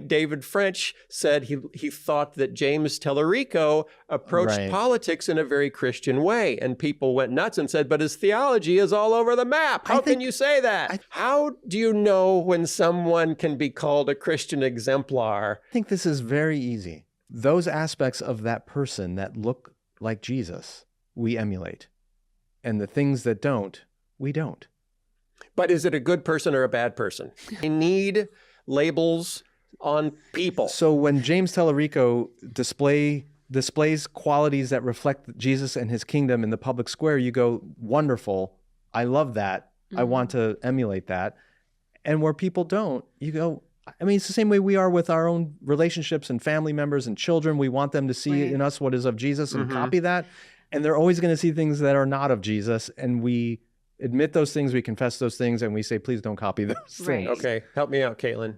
David French said he thought that James Talarico approached politics in a very Christian way. And people went nuts and said, but his theology is all over the map. How can you say that? How do you know when someone can be called a Christian exemplar? I think this is very easy. Those aspects of that person that look like Jesus, we emulate. And the things that don't, we don't. But is it a good person or a bad person? We need labels on people. So when James Talarico displays qualities that reflect Jesus and his kingdom in the public square, you go, wonderful. I love that. I want to emulate that. And where people don't, you go, I mean, it's the same way we are with our own relationships and family members and children. We want them to see in us what is of Jesus and copy that. And they're always going to see things that are not of Jesus. And we admit those things, we confess those things, and we say, please don't copy those things. Okay, help me out, Caitlin.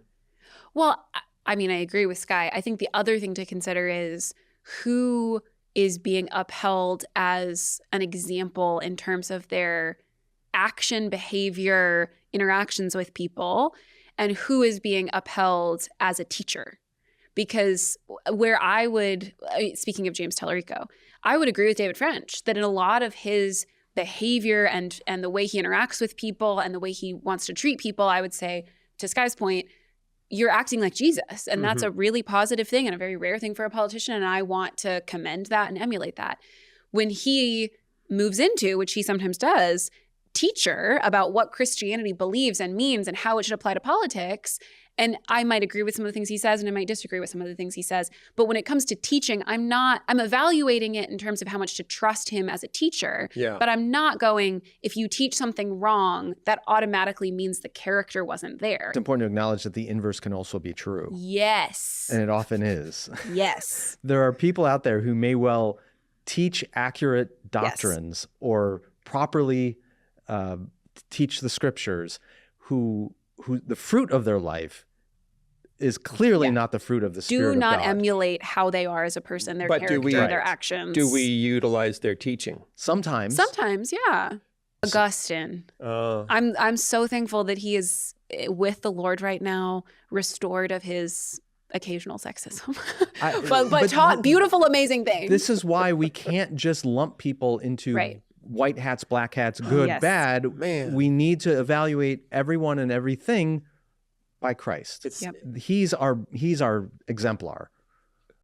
Well, I mean, I agree with Skye. I think the other thing to consider is who is being upheld as an example in terms of their action, behavior, interactions with people, and who is being upheld as a teacher. Because where I would, speaking of James Talarico, I would agree with David French that in a lot of his behavior and the way he interacts with people and the way he wants to treat people, I would say, to Skye's point, you're acting like Jesus. And that's a really positive thing and a very rare thing for a politician. And I want to commend that and emulate that. When he moves into, which he sometimes does, teacher about what Christianity believes and means and how it should apply to politics, and I might agree with some of the things he says and I might disagree with some of the things he says. But when it comes to teaching, I'm evaluating it in terms of how much to trust him as a teacher. Yeah. But I'm not going, if you teach something wrong, that automatically means the character wasn't there. It's important to acknowledge that the inverse can also be true. Yes. And it often is. Yes. There are people out there who may well teach accurate doctrines or properly teach the scriptures who the fruit of their life is clearly not the fruit of the Spirit of God. Do not emulate how they are as a person, their character, their actions. Do we utilize their teaching? Sometimes. Sometimes, yeah. Augustine. I'm so thankful that he is with the Lord right now, restored of his occasional sexism, but taught beautiful, amazing things. This is why we can't just lump people into white hats, black hats, good, bad. Man. We need to evaluate everyone and everything by Christ. He's our exemplar.